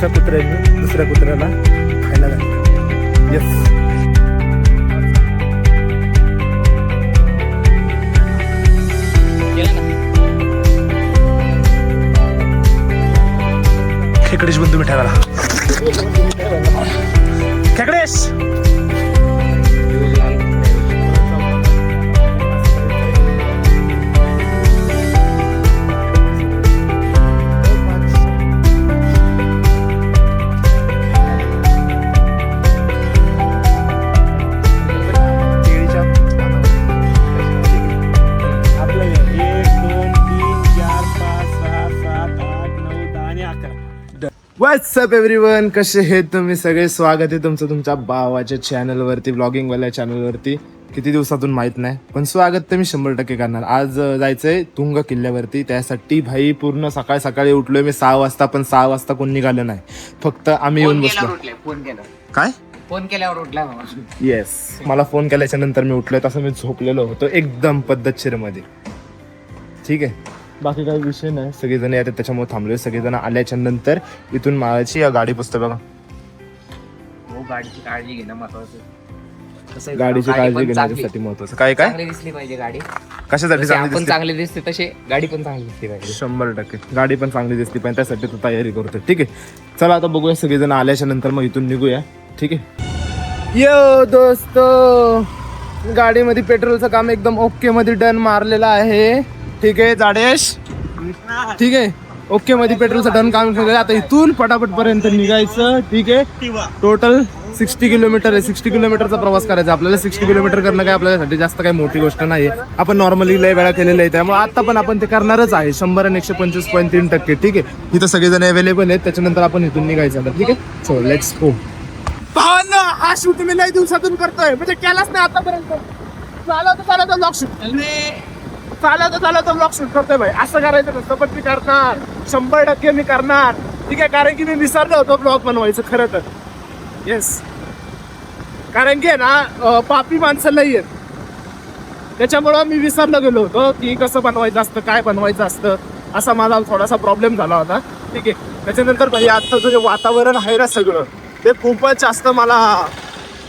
आमच्या कुत्र्याने दुसऱ्या कुत्र्याला खायला घातलं. येस. खेकडेश बंधू मिठाला खेकडेश व्हॉट्सअप एव्हरीवन, कसे आहेत तुम्ही सगळे. स्वागत आहे तुमचं तुमच्या भावाच्या चॅनलवरती, ब्लॉगिंगवाल्या चॅनलवरती. किती दिवसातून माहित नाही, पण स्वागत तर मी 100% करणार. आज जायचंय तुंग किल्ल्यावरती. त्यासाठी भाई पूर्ण सकाळी सकाळी उठलोय मी 6 वाजता, पण 6 वाजता कोण निघालं नाही. फक्त आम्ही येऊन बसलो. काय फोन केल्यावर उठला. येस, मला फोन केल्याच्या नंतर मी उठलोय. तसं मी झोपलेलो होतो एकदम पद्धतशीर मध्ये. ठीक आहे, बाकी काही विषय नाही. सगळेजण येतात त्याच्यामुळे थांबलोय. सगळेजण आल्याच्या नंतर इथून माळाची गाडी पुसतो बघा. गाडीची काळजी घेणं महत्वाचं. गाडीची काळजी घेण्यासाठी महत्वाचं. काय काय चांगली दिसली पाहिजे गाडी. कशासाठी आपण चांगली दिसते तसे गाडी पण चांगली दिसली पाहिजे. 100% गाडी पण चांगली दिसली पाहिजे. त्यासाठी तू तयारी करतो. ठीक आहे, चला आता बघूया. सगळेजण आल्याच्या नंतर मग इथून निघूया. ठीक आहे. यो दोस्तो, गाडीमध्ये पेट्रोलचं काम एकदम ओके मध्ये डन मारलेलं आहे. ठीक आहे जाडेश, ठीक आहे. ओके मध्ये पेट्रोलचं डन काम केलं. आता इथून पटापट पर्यंत निघायचं. ठीक आहे, टोटल 60 किलोमीटर आहे. 60 किलोमीटरचा प्रवास करायचा आपल्याला. 60 किलोमीटर करणं काय आपल्यासाठी जास्त काही मोठी गोष्ट नाही. आपण नॉर्मली लय वेळा केलेलं आहे, त्यामुळे आता पण आपण ते करणारच आहे. 100 आणि 125.3%. ठीक आहे, इथं सगळेजण अवेलेबल आहेत. त्याच्यानंतर आपण इथून निघायचं. ठीक आहे, सो लेट्स गो. भावांनो, हा शूट मी लय दिवसातून करतोय, म्हणजे केलाच नाही आतापर्यंत. चालवतो ब्लॉग शूट, चालवतो ब्लॉग शूट करतोय भाई. असं करायचं नसतं, पण मी करणार. 100% मी करणार. ठीक आहे, कारण की मी विसरलो होतो ब्लॉग बनवायचं खरं तर. येस, कारण की ना पापी माणसं लई आहेत, त्याच्यामुळं मी विसरलो गेलो होतो की कसं बनवायचं असतं, काय बनवायचं असतं. असा माझा थोडासा प्रॉब्लेम झाला होता. ठीक आहे, त्याच्यानंतर भाई आत्ताचं जे वातावरण आहे ना सगळं, ते खूपच जास्त मला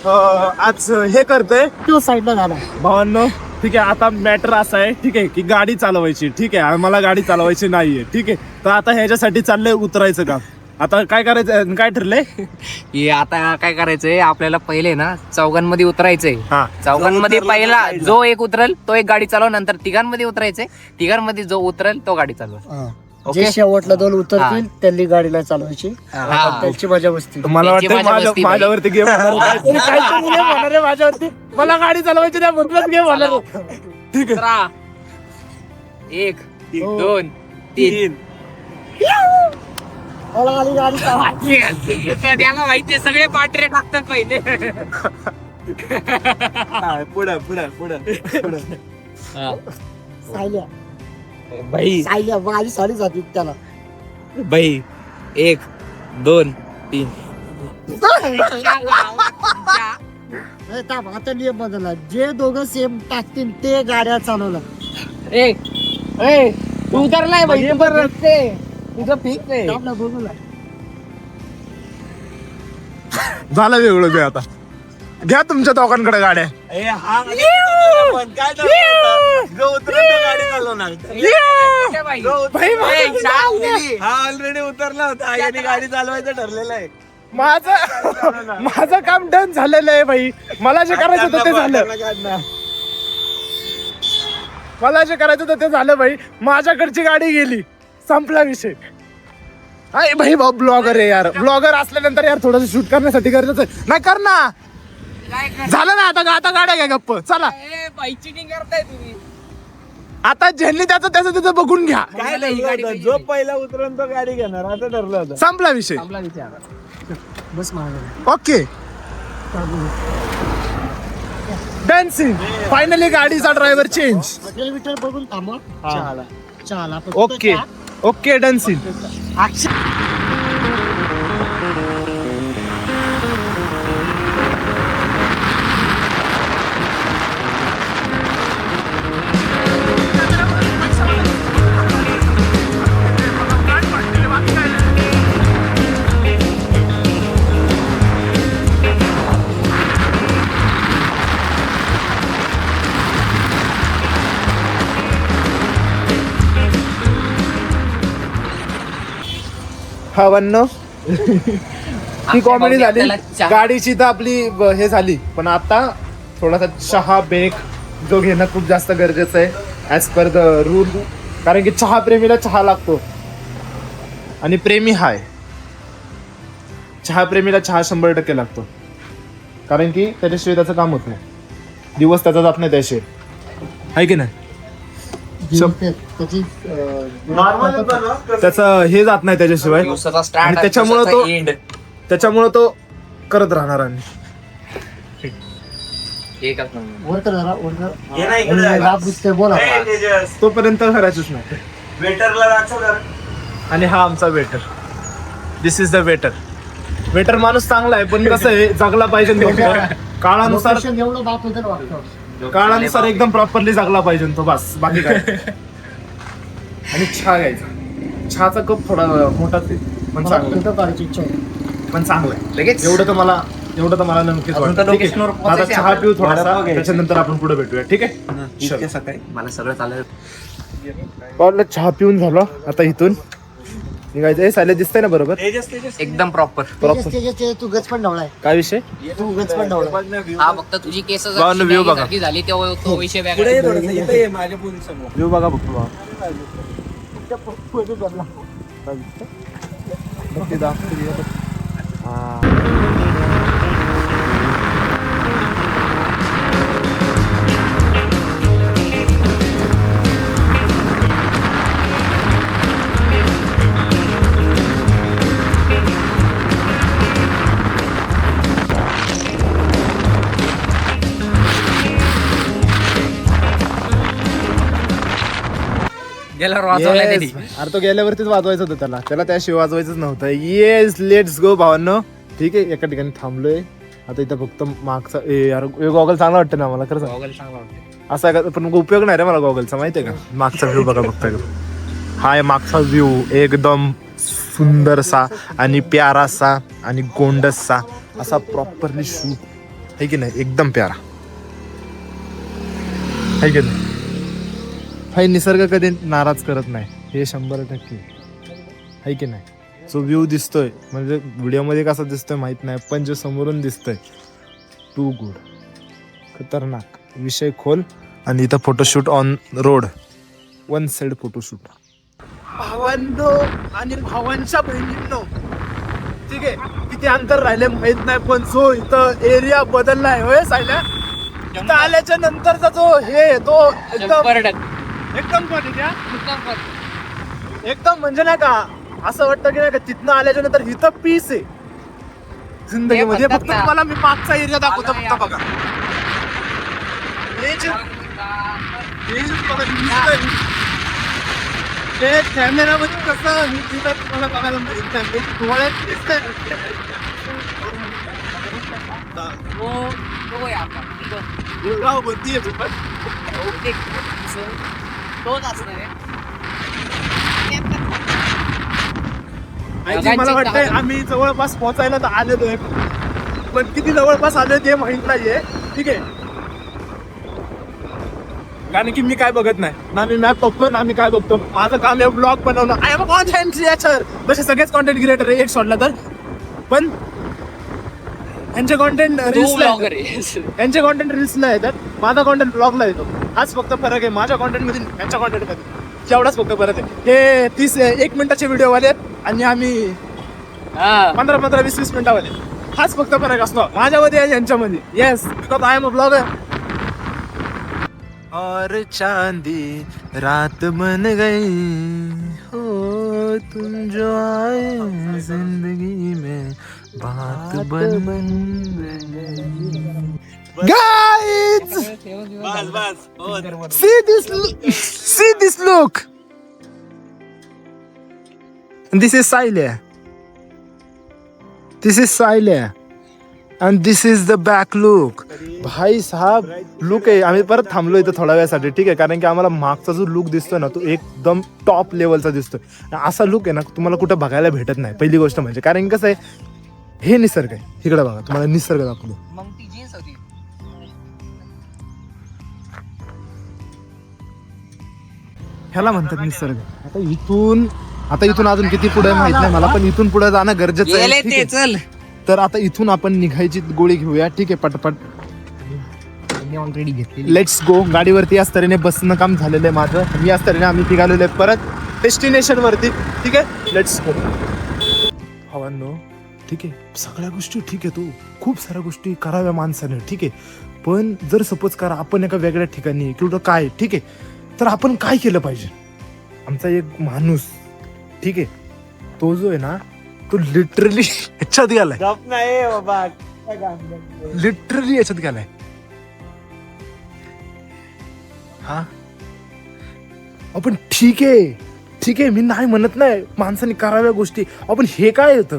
आज हे करतंय. तो साईडला झाला भावांनो. ठीक आहे, आता मॅटर असा आहे, ठीक आहे, की गाडी चालवायची. ठीक आहे, मला गाडी चालवायची नाहीये. ठीक आहे, तर आता ह्याच्यासाठी चाललंय उतरायचं काम. आता काय करायचं, काय ठरलंय आता काय करायचंय आपल्याला. पहिले ना चौघांमध्ये उतरायचंय. हा, चौघांमध्ये पहिला जो एक उतरेल तो एक गाडी चालव. नंतर तिघांमध्ये उतरायचंय. तिघांमध्ये जो उतरेल तो गाडी चालव. जे शेवटला 2 उतरतील त्यांनी गाडीला चालवायची. त्याची मजा बसते. मला वाटतं माझ्यावरती गेम होणार माझ्यावरती. मला गाडी चालवायची नाही म्हणूनच गेम होणार. ठीक आहे, 1 2 3. त्याला माहितीये सगळे पाटरे टाकतात पहिले. पुढे बाई माझी साडी जाते त्याला. बाई 1 2 3. आता नियम बदलला. जे दोघं सेम टाकतील ते गाड्या चालवला. तू उतरलाय बाई, तुझं फिक्स आहे. झालं वेगळं ते. आता घ्या तुमच्या दोघांकडे गाड्या. ऑलरेडी उतरला होता आणि गाडी चालवायचं ठरलेलं आहे. माझं काम डन झालेलं आहे भाई. मला जे करायचं होतं ते झालं. ते झालं भाई. माझ्याकडची गाडी गेली, संपला विषय. अरे भाई भाऊ ब्लॉगर आहे यार. ब्लॉगर असल्यानंतर यार थोडस शूट करण्यासाठी गरजेचं आहे. नाही कर ना, झालं ना. आता गाड्या घ्या गप्प. चला, चिटिंग करताय तुम्ही. आता ज्यांनी त्याचं बघून घ्या. काय जो पहिला उतरून तो गाडी घेणार असं ठरलं होतं. संपला विषय. बस ओके, डान्सिंग. फायनली गाडीचा ड्रायव्हर चेंज. विटर बघून थांबा. चला ओके ओके, डान्सिंग. भावांनो ही कॉमेडी झाली. गाडीची तर आपली हे झाली, पण आता थोडासा चहा ब्रेक जो घेणं खूप जास्त गरजेचं आहे ॲज पर द रूल. कारण की चहा प्रेमीला चहा लागतो आणि प्रेमी हाय चहा प्रेमीला चहा 100% लागतो. कारण की त्याच्याशिवाय त्याचं काम होत नाही, दिवस त्याचा जात नाही त्याशिवाय, आहे की नाही. त्याची त्याचं हे जात नाही त्याच्याशिवाय, दिवसाचा आणि स्टार्ट त्याच्यामुळं तो करत राहणार. आणि एकच नंबर. वर कर जरा, वर कर. ये ना इकडे. लाभ दिसतोय, बोला. तोपर्यंत करायचंच नाही. वेटरला दाखव जरा. आणि हा आमचा waiter. This is the waiter. Waiter माणूस चांगला आहे, पण कसं आहे जगला पाहिजे तो. काळानुसार Location एवढं दाखवतं ना वाटतं. काळानुसार एकदम प्रॉपरली जगला पाहिजे तो, बस बाकी काय. आणि चहा घ्यायचा. चहाचा कप थोडा मोठाच आहे, पण मला चांगला फोटो काढायची इच्छा होती. पण चांगला आहे. लगेच एवढं तर मला नक्कीच अजून तर वाटतं. ठीक location वर आहे, आता पोहोचायचं चहा आहे पिऊ थोडासा, वडापाव घ्यायचा. त्याच्यानंतर आपण पुढे भेटूया. ठीक आहे. इतक्या सकाळी मला सगळं चालेल. पावलं चहा पिऊन झालं, आता इथून निघायचं. हे साले दिसतंय ना बरोबर एकदम प्रॉपर. तेजस, तू गच पण ढवळाय. काय विषय. तू गच पण ढवळाय. हा फक्त तुझी केस भावांनो, view बघा. झाली तेव्हा तो विषय पुढे वेगळा. ये थोडंसं, इथे ये माझ्या पोरी समोर. व्ह्यू बघा बघतो भावा. गेल्यावर वाजवलाय त्यांनी. अरे तो गेल्यावरतीच वाजवायचं होतं त्याला त्याशिवाय वाजवायचंच नव्हतं. येस, लेट्स गो भावांनो. ठीक आहे, एका ठिकाणी थांबलोय आता. इथं फक्त मागचा यार गॉगल चांगला वाटतं ना मला, खरंच. गॉगल चांगला वाटतो. असा पण उपयोग नाही रे मला गॉगलचा, माहितीये का. मागचा व्ह्यू बघा बघताय. हाय मागचा व्ह्यू एकदम सुंदरसा आणि प्यारासा आणि गोंडसा असा प्रॉपरली शूट आहे की नाही, एकदम प्यारा आहे की नाही. भाई निसर्ग कधी नाराज करत नाही, हे 100% आहे की नाही. जो व्ह्यू दिसतोय म्हणजे व्हिडिओमध्ये कसा दिसतोय माहित नाही, पण जो समोरून दिसतोय टू गुड, खतरनाक. विषय खोल. आणि इथं photoshoot on road, one side photoshoot. भावांनो आणि भावांच्या बहिणींनो, ठीक आहे, किती अंतर राहिले माहित नाही, पण जो इथं एरिया बदललाय होय सायल्या. इथं आल्याच्या नंतरचा जो हे तो एकदम एकदम म्हणजे नाही का, असं वाटतं की नाही का तिथनं आल्याच्या नंतर इथं पीस आहे जिंदगीमध्ये. फक्त तुम्हाला मी मागचा एरिया दाखवतो, फक्त बघा. हे कॅमेरामध्ये कसं मी तिथं तुम्हाला बघायला मिळत नाही, डोळ्यात दिसतंय. गुरगाव बोलतीये तू पण. मला वाटतंय आम्ही जवळपास पोहोचायला तर आलेलो आहे, पण किती जवळपास आलोय ते माहित नाहीये. ठीक आहे, कारण की मी काय बघत नाही ना, मी मॅप बघतो ना, मी काय बघतो. माझं काम आहे ब्लॉग बनवणं. I am a content creator. जसे सगळेच कॉन्टेंट क्रिएटर आहे एक सोडला तर, पण यांचे कॉन्टेंट यांचे कॉन्टेंट रील्सला येतात, माझा कॉन्टेंट ब्लॉगला येतो. हाच फक्त फरक आहे माझ्या कॉन्टेंट मध्ये यांच्या कॉन्टेंट मध्ये, तेवढाच फक्त फरक आहे. हे 1 मिनिटाचे व्हिडिओ वाले आणि आम्ही 15-20 मिनिटावाले. हाच फक्त फरक असतो माझ्यामध्ये आणि यांच्यामध्ये. Yes, because I am a blogger. और चांदी रात बन गई हो, तुम जो आए जिंदगी में बात बन गई. Guys, see this look. This is Sailya. And this is the back look. भाई साहब लुक आहे. आम्ही परत थांबलो इथं थोड्या वेळासाठी. ठीक आहे, कारण की आम्हाला मागचा जो लुक दिसतोय ना तो एकदम टॉप लेवलचा दिसतोय. असा लुक आहे ना तुम्हाला कुठं बघायला भेटत नाही, पहिली गोष्ट म्हणजे. कारण कसं आहे, हे निसर्ग आहे. इकडे बघा, तुम्हाला निसर्ग दाखवतो. ह्याला म्हणतात निसर्ग. आता इथून आता इथून अजून किती पुढे माहित नाही मला, पण इथून पुढे जाणं गरजेचं आहे, ठीक आहे? चल तर आता इथून आपण निघायची गोळी घेऊया, ठीक आहे? पटपट ऑलरेडी घेतली. Let's go. गाडीवरती याच तऱ्हेने बसणं काम झालेलं आहे माझं. मी याच तऱ्हेने आम्ही निघालेलो आहे परत डेस्टिनेशन वरती, ठीक आहे? Let's go. भावांनो, ठीक आहे, सगळ्या गोष्टी ठीक आहे, तू खूप साऱ्या गोष्टी कराव्या माणसाने, ठीक आहे? पण जर सपोज करा आपण एका वेगळ्या ठिकाणी किंवा काय, ठीक आहे, तर आपण काय केलं पाहिजे? आमचा एक माणूस, ठीक आहे, तो जो आहे ना, तो लिटरली ह्याच्यात गेलाय, गप नाही बाबा. लिटरली याच्यात गेलाय. हा आपण ठीक आहे, मी नाही म्हणत नाही, माणसाने कराव्या गोष्टी, आपण हे काय होतं?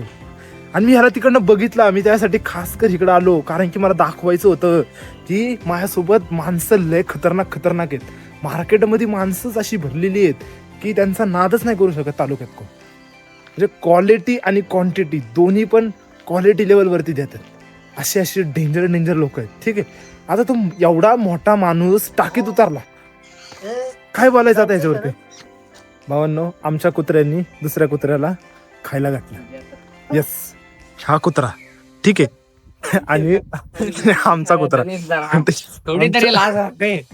आणि मी ह्याला तिकडनं बघितलं, मी त्यासाठी खास कर इकडं आलो, कारण की मला दाखवायचं होतं की माझ्यासोबत माणसं लय खतरनाक आहेत. मार्केटमध्ये माणसंच अशी भरलेली आहेत की त्यांचा नादच नाही करू शकत तालुक्यात कोण. म्हणजे क्वालिटी आणि क्वांटिटी दोन्ही पण क्वालिटी लेवलवरती देतात. असे डेंजर लोक आहेत, ठीक आहे? आता तो एवढा मोठा माणूस टाकीत उतरला, काय बोलायचं आता याच्यावरती? भावांनो, आमच्या कुत्र्यांनी दुसऱ्या कुत्र्याला खायला घातलं. येस, हा कुत्रा, ठीक आहे, आणि आमचा कुत्रा, थोडी तरी लाज वाटते.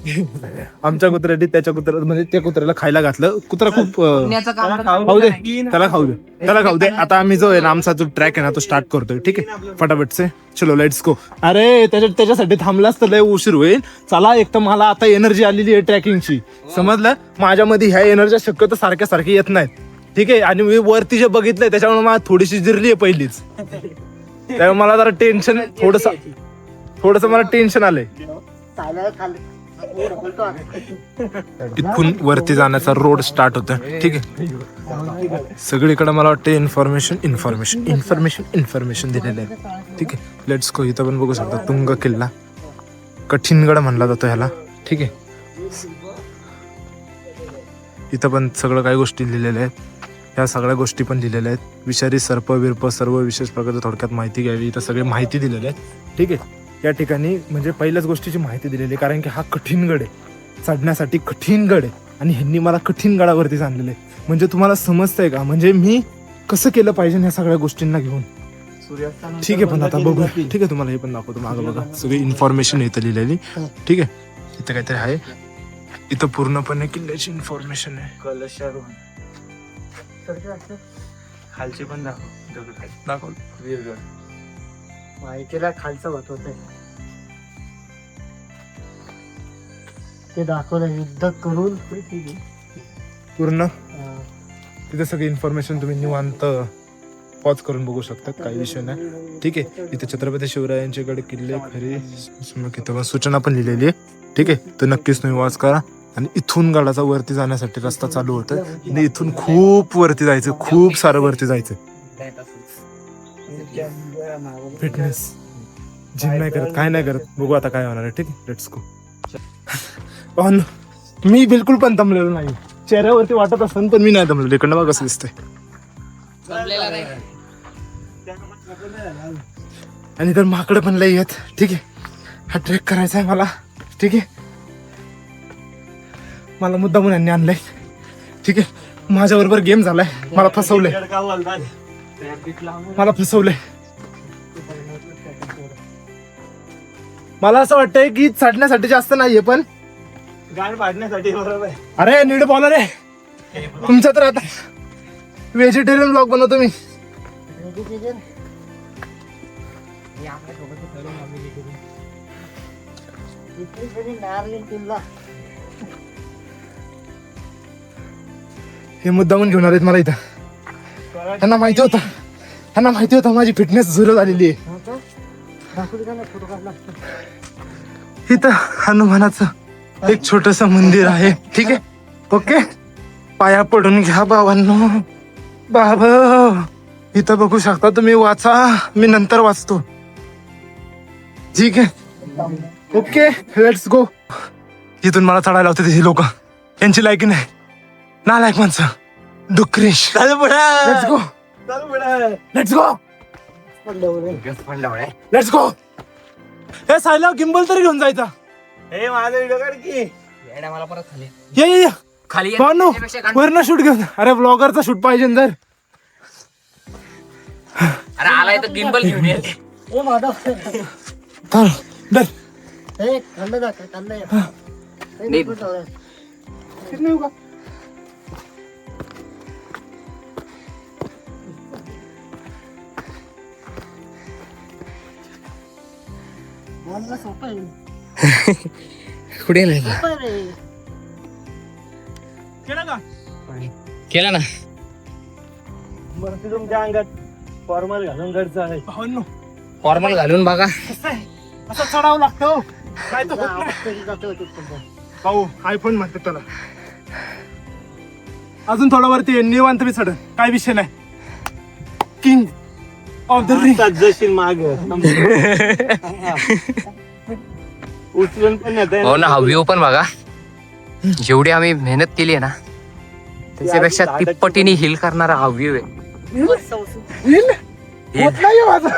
आमच्या कुत्र्याने त्याच्या कुत्र्याला, म्हणजे त्या कुत्र्याला खायला घातलं. कुत्रा खूप पुण्याचं काम तर खाऊ दे, त्याला खाऊ दे. आता आम्ही जो आहे ना, आमचा जो ट्रॅक आहे ना, तो स्टार्ट करतोय, ठीक आहे? फटाफट से चलो, लेट्स गो. अरे त्याच्यासाठी थांबलास तर लय उशीर होईल. चला, एक तर मला आता एनर्जी आलेली आहे ट्रॅकिंगची, समजलं? माझ्यामध्ये ह्या एनर्जी शक्यतो सारख्या येत नाहीत, ठीक आहे? आणि मी वरती जे बघितलंय त्याच्यामुळे मला थोडीशी जिरली आहे पहिलीच, त्यामुळे मला जरा टेन्शन, थोडस मला टेन्शन आलंय. इथून वरती जाण्याचा रोड स्टार्ट होतोय, ठीक आहे? सगळीकडे मला वाटतं इन्फॉर्मेशन दिलेलं आहे, ठीक आहे? लेट्स गो. इथं पण बघू शकता तुंग किल्ला, कठीणगड म्हणला जातो ह्याला, ठीक आहे? इथं पण सगळं काही गोष्टी लिहिलेल्या आहेत, ह्या सगळ्या गोष्टी पण लिहिलेल्या आहेत. विषारी सर्प विर्प सर्व विशेष प्रकारचं थोडक्यात माहिती घ्यावी, इथं सगळी माहिती दिलेली आहे, ठीक आहे? या ठिकाणी म्हणजे पहिल्याच गोष्टीची माहिती दिलेली आहे, कारण की हा कठीण गड आहे, चढण्यासाठी कठीण गड आहे, आणि ह्यांनी मला कठीण गडावरती आणलेलं आहे. म्हणजे तुम्हाला समजतंय का, म्हणजे मी कसं केलं पाहिजे ह्या सगळ्या गोष्टींना घेऊन, ठीक आहे? पण आता बघू, ठीक आहे, तुम्हाला हे पण दाखवतो. मागं बघा, सगळी इन्फॉर्मेशन इथं लिहिलेली, ठीक आहे? इथं काहीतरी आहे, इथं पूर्णपणे किल्ल्याची इन्फॉर्मेशन आहे. खालचे पण दाखव. वीरगड माहितीला खालचं होत ते दाखवलं, युद्ध करून पूर्ण तिथे सगळी इन्फॉर्मेशन तुम्ही निवांत पॉज करून बघू शकता, काही विषय नाही, ठीक आहे? इथे छत्रपती शिवरायांचे गड किल्ले खरे इथं सूचना पण लिहिलेली आहे, ठीक आहे? तर नक्कीच तुम्ही वाच करा. आणि इथून गडाचा वरती जाण्यासाठी रस्ता चालू होता, आणि इथून खूप वरती जायचं, खूप सारं वरती जायचं. फिटनेस जिम नाही करत, काय नाही करत, बघू आता काय होणार आहे, ठीक आहे? लेट्स गो. पण मी बिलकुल पण दमलेलो नाही, चेहऱ्यावरती वाटत असतं पण मी नाही दमलेलो. इकडनं बघा कसं दिसतंय. आणि तर माकडं पण लई आहेत, ठीक आहे? हा ट्रेक करायचा आहे मला, ठीक आहे? मला मुद्दामून यांनी आणलंय, ठीक आहे? माझ्या बरोबर गेम झालाय, मला फसवलंय. मला असं वाटतंय की चढण्यासाठी जास्त नाहीये, पण गाण पाडण्यासाठी बरोबर. अरे नीट बोला रे, तुमचं तर आता व्हेजिटेरियन ब्लॉग बनवतो मी. हे मुद्दामून घेऊन आलेत मला इथं. त्यांना माहिती होतं माझी फिटनेस झिरो झालेली आहे. इथं हनुमानाचं एक छोटस मंदिर आहे, ठीक आहे? ओके, पाया पडून घ्या बाबांनो. बाबा इथं बघू शकता तुम्ही, वाचा, मी नंतर वाचतो, ठीक आहे? Okay, let's go. इथून मला चढायला होते ही लोक, यांची लायकी नाही, नालायक माणसं, डुक्रेश. Let's go. हे सायला गिंबल तरी घेऊन जायचा. हे माझा व्हिडिओ काढ की. मला परत खाली ये खाली भावांनो, वरनं शूट घेऊन. अरे ब्लॉगरचा शूट पाहिजे ना जर. अरे आलाय तर गिम्बल घेऊन ये. ए माधव थांब, धर. हे कांदा दाखव कांदा ये. हे नाही. नको चालू. इकडनं येऊ का? मला सोपं आहे. कुठे गेलाय? सोपं आहे रे. केलं का? केला ना. वरती तुमच्या अंगात फॉर्मल घालून घरचं आहे. भावांनो, फॉर्मल घालून बघा. कसं आहे? असं चढावं लागतं. काय तर होत नाही. आवाज तरी जातो तिथपर्यंत. भाऊ आयफोन म्हणते त्याला. अजून थोडा वरती आहे, निवांत मी चढ, काय विषय नाही. King of the ring. जशील माग उचलून पण येत हो ना, हा व्ह्यू पण बघा. जेवढी आम्ही मेहनत केली आहे ना त्याच्यापेक्षा तिप्पटीने हिल करणारा हा व्ह्यू आहे. होत नाही माझं.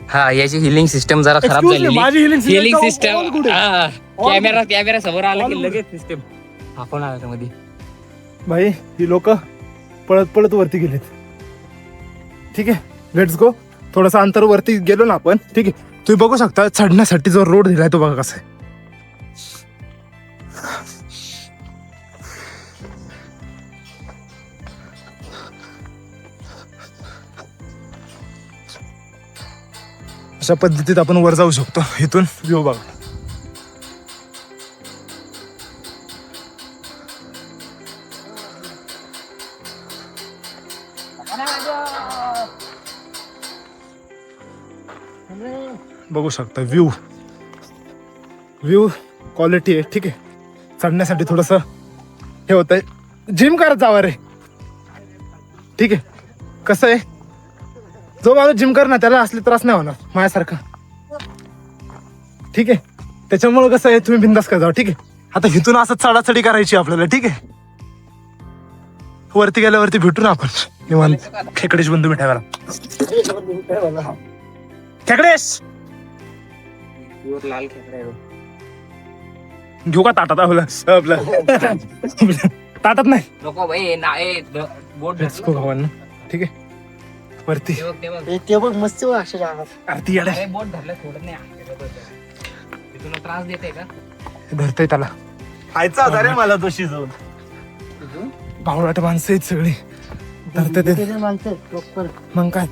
हा, याची हिलिंग सिस्टम जरा खराब Excuse me, माझी झालेली. healing healing system all good आहे. सिस्टम कॅमेरा समोर आला All की good. लगेच सिस्टम आपण आला त्यामध्ये. भाई ही लोक पळत पळत वरती गेलेत. ठीक आहे, लेट्स गो. थोडंसं अंतर वरती गेलो ना आपण. ठीक आहे, तुम्ही बघू शकता चढण्यासाठी जो रोड दिलाय तो बघा कसा आहे. अशा पद्धतीत आपण वर जाऊ शकतो. इथून व्ह्यू बघा. बघू शकता व्ह्यू क्वालिटी आहे. ठीक आहे, चढण्यासाठी थोडस हे होतंय. जिम करत जावं रे. ठीक आहे, कसं आहे, जो माणूस जिम करणार त्याला असले त्रास नाही होणार माझ्यासारखा. ठीक आहे, त्याच्यामुळे कसं आहे, तुम्ही बिंदास कर जावा. ठीक आहे, आता इथून असं चढाचढी करायची आपल्याला. ठीक आहे, वरती गेल्यावरती भेटू ना आपण निवांत. खेकडेश बंधू मिठावाला. खेकडेश लाल खेकडा आहे. घेऊ का ताटात आपलं ताटात नाही. नको भाई ना, बोट भावांना. ठीक आहे, वरती हे ते बघ मस्त बघ अक्षर आवाज. आरती याडे अरे बोट धरलं सोडत नाही. तुला त्रास देते का? धरतय त्याला. खायचा होता रे मला तो शिजवून. भावडाट माणसं आहेत सगळी. धरते ते. ते मानते प्रॉपर. मग काय,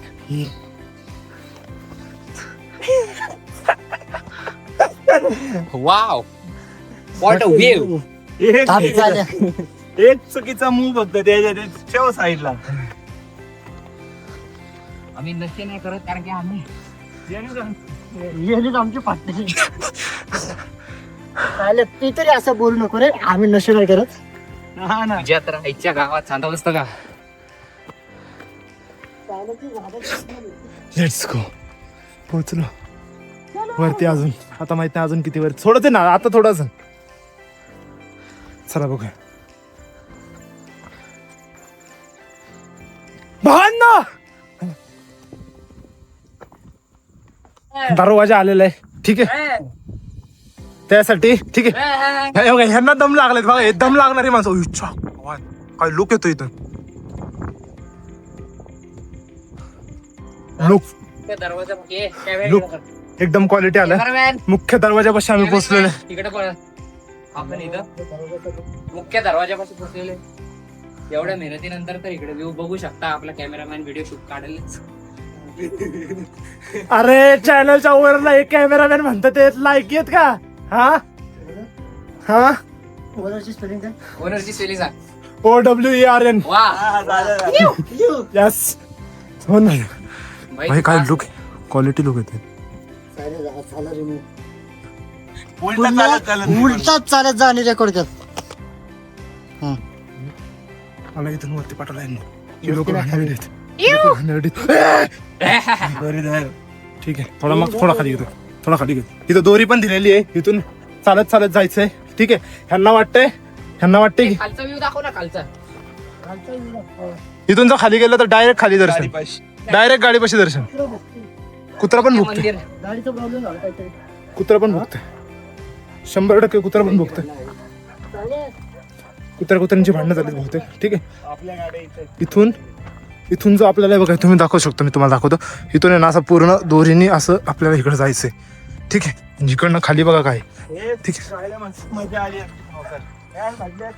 वाव, व्हॉट अ व्ह्यू. ताप झाल्या. एक चुकीचा मूव फक्त त्याच्या ठेव साईडला. आम्ही नक्की नाही करत कारण की आम्ही येणीच आमची फाटली. चालेल, तू तरी असं बोलू नको रे. आम्ही नशे नाही करत. हा ना, तुझ्या तर आईच्या गावात सांगता असतं का? Let's go. पोहोचलो वरती. अजून आता माहित नाही अजून किती वरती. थोडंच आहे ना आता, थोडंच. चला बघूया. भावांनो, दरवाजा आलेला आहे. ठीक आहे, त्यासाठी ठीक आहे. हे बघा, ह्यांना दम लागलेत बघा. हे दम लागणारी माणसं. इच्छा काय लुक येतो इथून. लुक दरवाजा लुक एकदम क्वालिटी आलं. मुख्य दरवाजापाशी आम्ही पोहोचलेलो आहे. तिकडे पण आपण इथं मुख्य दरवाजापासून पोहोचलेले. एवढ्या मेहनतीनंतर तर इकडे व्ह्यू बघू शकता. आपला कॅमेरामॅन व्हिडिओ शूट काढेलच. अरे चॅनलच्या वरला एक कॅमेरामॅन म्हणतात ते लायकी आहेत का? हा हा, ओनरची स्पेलिंग काय? ओनरची स्पेलिंग सांग. OWERN. वा, यस. हो ना भाई भाई, काय लुक, क्वालिटी लुक येते. चालेल, झालं रिमूव्ह. उलटा चालत चालत. उलटाच चालत जा आणि रेकॉर्ड कर. मला इथून वरती पाठवलं यांनी. ही लोक घाणेरडे आहेत. ठीक आहे, थोडा मग थोडा खाली घेतो. थोडा खाली घेतो. इथं दोरी पण दिलेली आहे. इथून चालत चालत जायचंय. ठीक आहे, ह्यांना वाटतंय की खालचा व्ह्यू दाखव ना. खालचा इथून जर खाली गेलं तर डायरेक्ट खाली दर्शन. डायरेक्ट गाडीपाशी दर्शन. कुत्रा पण भुकते. मंदिर. गाडीचा प्रॉब्लेम झाला काहीतरी. कुत्रा पण भुकते. 100% कुत्रा पण भुकते. कुत्र्यांची भांडणं झाली बहुतेक. ठीक आहे, आपल्या गाड्या इथे इथून जो आपल्याला बघा, तुम्ही दाखवू शकतो, मी तुम्हाला दाखवतो. इथून आहे ना असं पूर्ण दोरीने असं आपल्याला इकडे जायचंय. ठीक आहे, इकडनं खाली बघा काय. ठीक आहे, राहायला मजा आली असती नोकर. काय म्हटलं?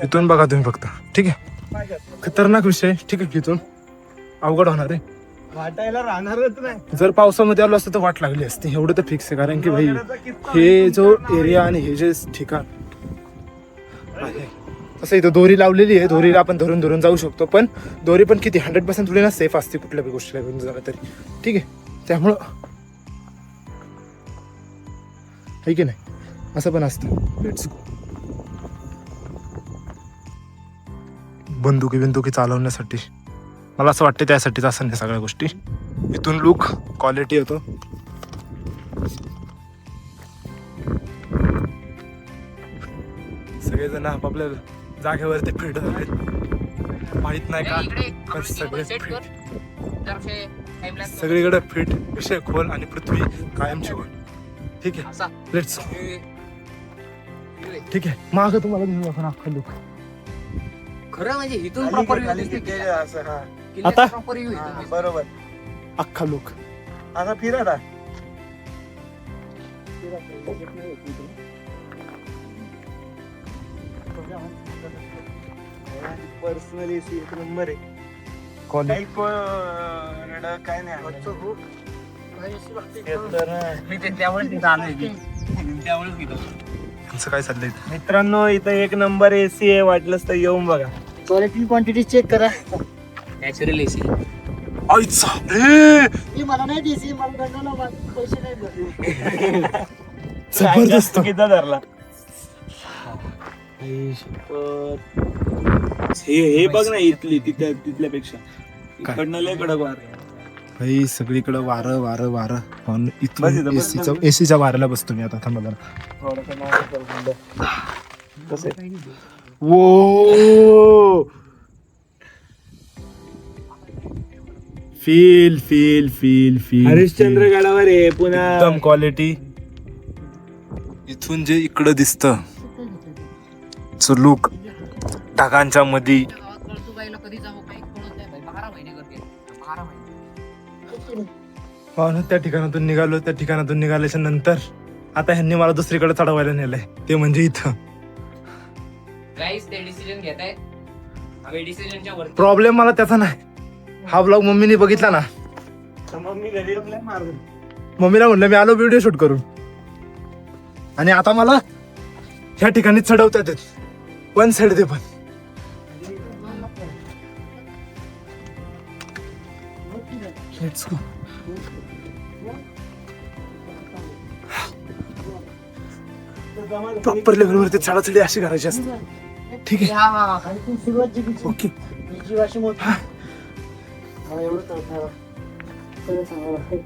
इथून बघा तुम्ही फक्त. ठीक आहे, खतरनाक विषय. ठीक आहे, इथून अवघड होणार आहे. वाटायला राहणारच नाही. जर पावसामध्ये आलो असतं तर वाट लागली असती, एवढं तर फिक्स आहे. कारण की भाई हे जो एरिया आणि हे जे ठिकाण आहे, असं इथं दोरी लावलेली आहे. दोरीला आपण धरून जाऊ शकतो, पण दोरी पण किती 100% थोडी ना सेफ असते कुठल्या गोष्टीला घेऊन झालं तरी. ठीक आहे, त्यामुळं आहे की नाही, असं पण असतं. Let's go. बंदुकी चालवण्यासाठी मला असं वाटतं, त्यासाठीच असं नाही सगळ्या गोष्टी. इथून लुक क्वालिटी येतो. सगळेजण आपापल्या जागेवरती फिट आहेत. माहित नाही का सगळे फिट, सगळीकडे फिट, विषय खोल आणि पृथ्वी कायमची खोल. ठीक आहे, लेट्स. ठीक आहे, मागं तुम्हाला घेऊन आपण अख्खा लुक. खरं म्हणजे इथून प्रॉपर असं हा. आता? बरोबर, अख्खा लुक. आता फिरा ना. पर्सनली एक नंबर आहे. क्वालिटी काय नाही मी त्यावेळेस काय चाललंय. मित्रांनो, इथं एक नंबर एसी आहे. वाटलंच तर येऊन बघा. क्वालिटी क्वांटिटी चेक करा. Natural AC. आईचा रे, ही मला नाही द्यायची, मला गंगाला पैसे नाही भरले. जबरदस्त. किती धरला हे बघ ना, तिथल्यापेक्षा इकडनं लय कडक वार आहे. भाई सगळीकडे वारं. पण बस इथून इथं, बस. एसीच्या वाऱ्याला बसतो मी आता. थांबा जरा. थोडंसं मागं सरकून बघ. कसं आहे? वो फील हरिश्चंद्र गडावर आहे पुन्हा. एकदम क्वालिटी. इथून जे इकडं दिसतं जो लुक ढगांच्या मध्ये, कधी जाऊ काही कळत नाही भाई. 12 महिने करते. 12 महिने. पाहून त्या ठिकाणातून निघालो. त्या ठिकाणातून निघाल्याच्या नंतर आता ह्यांनी मला दुसरीकडे चढवायला नेलंय, ते म्हणजे इथं. गाईस ते डिसिजन घेत आहेत. आम्ही डिसिजनच्या वरती. प्रॉब्लेम मला त्याचा नाही. हा ब्लॉग मम्मीने बघितला ना, तर मग मी घरी आपल्या मारलं. मम्मीला म्हटलं मी आलो व्हिडिओ शूट करून, आणि आता मला ह्या ठिकाणी चढवतात. वन साइड ते पण. Let's go. प्रॉपर लेवलवरती चढाचढी अशी करायची असते. ठीक आहे, आणि तू सुरुवात जी केली, ओके. ही जी अशी मोठी. मला एवढं कळतं. सगळं सांगावं.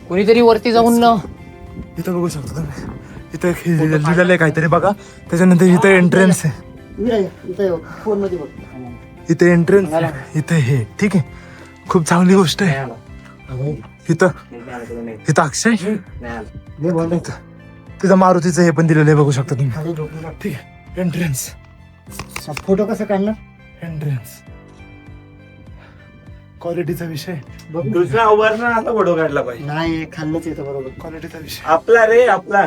कुणीतरी वरती जाऊन ना इथं बघू शकता तुम्ही. इथं लिहिलेलं आहे काहीतरी बघा. त्याच्यानंतर इथं एंट्रन्स आहे. इथं फोन मध्ये बघ. इथे एंट्रन्स आहे. इथं हे. ठीक आहे, खूप चांगली गोष्ट आहे. इथं अक्षय, इथं तिथं मारुतीचं हे पण दिलेलं आहे, बघू शकता तुम्ही. खाली झोपलेला. ठीक आहे, एंट्रन्स. फोटो कसं काढणार? एंट्रन्स क्वालिटीचा विषय. दुसरा उभारणं आता फोटो काढला पाहिजे. नाही, खाल्लंच येतं बरोबर. क्वालिटीचा विषय. आपला रे आपला.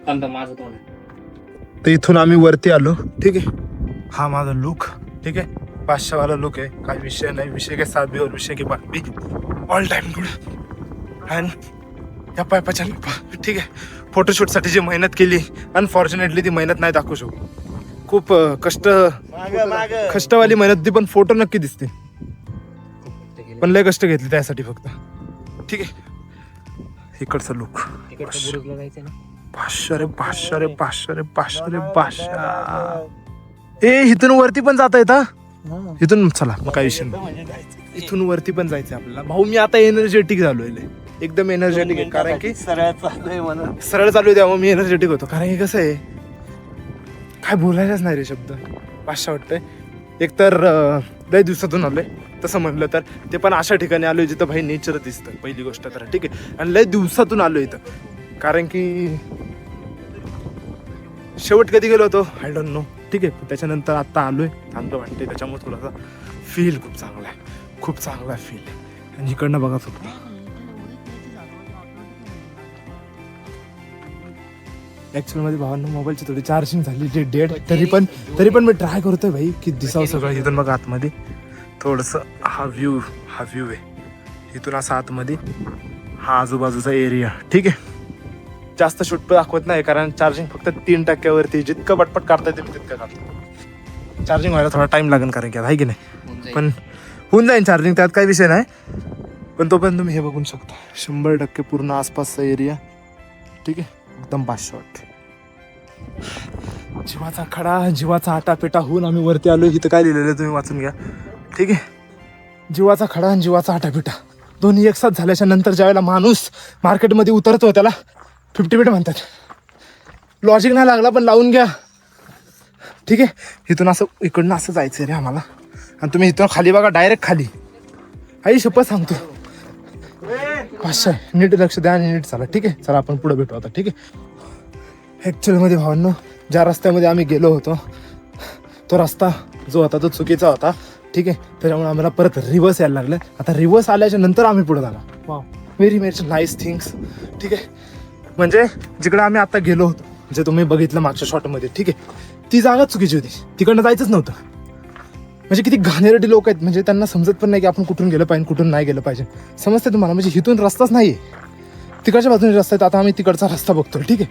माझं तोंड. तर इथून आम्ही वरती आलो. ठीक आहे, हा माझा लुक. ठीक आहे, 500 वाला लुक आहे. काही विषय नाही. विषय के साथ भी और विषय की बात भी ऑल टाइम गुड. अँड या पायपाच्या लुपा. ठीक आहे, फोटोशूटसाठी जी मेहनत केली, अनफॉर्च्युनेटली ती मेहनत नाही दाखवू शकू. खूप कष्टवाली मेहनत ती, पण फोटो नक्की दिसते. पण लय कष्ट घेतले त्यासाठी फक्त. ठीक आहे, इकडचा लुक. 500 ए, इथून वरती पण जाता येतं. इथून चला, मग काही विषय नाही. इथून वरती पण जायचं आपल्याला. भाऊ मी आता एनर्जेटिक झालोय, एकदम एनर्जेटिक आहे. कारण की सरळ चालू म्हणून. सरळ चालू आहे, त्यामुळे मी एनर्जेटिक होतो. कारण की कसं आहे, काय बोलायलाच नाही रे शब्द. 500 वाटतंय. एकतर लय दिवसातून आलोय तसं म्हणलं तर, ते पण अशा ठिकाणी आलोय जिथं भाई नेचर दिसतं पहिली गोष्ट तर. ठीक आहे, आणि लय दिवसातून आलोय इथं. कारण की शेवट कधी गेलो होतो आय डोंट नो. ठीक आहे, त्याच्यानंतर आता आलोय, चांगलं वाटतंय, त्याच्यामुळे थोडासा फील खूप चांगला आहे, खूप चांगला फील आहे. आणि इकडनं बघा फक्त ऍक्च्युअल मध्ये भावांना मोबाईलची थोडी चार्जिंग झाली जे डेड, तरी पण मी ट्राय करतोय भाई की दिसावं सगळं. इथून बघा आतमध्ये थोडस हा व्ह्यू आहे. इथून असा आतमध्ये हा आजूबाजूचा एरिया. ठीक आहे, जास्त शूट दाखवत नाही कारण चार्जिंग फक्त 3% जितकं पटपट काढता येते मी तितकं काढतो. चार्जिंग व्हायला थोडा टाइम लागेल कारण की आहे की नाही, पण होऊन जाईल चार्जिंग, त्यात काही विषय नाही. पण तोपर्यंत तुम्ही हे बघू शकता 100% पूर्ण आसपासचा एरिया. ठीक आहे, एकदम बाशॉट. जीवाचा खडा, जीवाचा आटापेटा होऊन आम्ही वरती आलो. इथं काय लिहिलेलं आहे तुम्ही वाचून घ्या. ठीक आहे, जीवाचा खडा आणि जीवाचा आटापेटा दोन्ही एकसाथ झाल्याच्या नंतर ज्यावेळेला माणूस मार्केटमध्ये उतरतो त्याला 50 म्हणतात. लॉजिक नाही लागला पण लावून घ्या. ठीक आहे, इथून असं इकडनं असं जायचं रे आम्हाला. आणि तुम्ही इथून खाली बघा, डायरेक्ट खाली. आई शपथ सांगतो 500. नीट लक्ष द्या आणि नीट चाला. ठीक आहे, चला आपण पुढे भेटू आता. ठीक आहे, ॲक्च्युअलमध्ये भावांनो ज्या रस्त्यामध्ये आम्ही गेलो होतो तो रस्ता जो होता तो चुकीचा होता. ठीक आहे, त्याच्यामुळे आम्हाला परत रिव्हर्स यायला लागलं. आता रिव्हर्स आल्याच्या नंतर आम्ही पुढे झाला. Wow, very very nice things. ठीक आहे, म्हणजे जिकडे आम्ही आता गेलो होतो, जे तुम्ही बघितलं मागच्या शॉटमध्ये, ठीक आहे, ती जागा चुकीची होती. तिकडनं जायचंच नव्हतं. म्हणजे किती घाणेरडी लोक आहेत, म्हणजे त्यांना समजत पण नाही की आपण कुठून गेलं पाहिजे, कुठून नाही गेलं पाहिजे. समजते तुम्हाला, म्हणजे इथून रस्ताच नाही आहे, तिकडच्या बाजूने रस्ता आहे. आता आम्ही तिकडचा रस्ता बघतोय. ठीक आहे,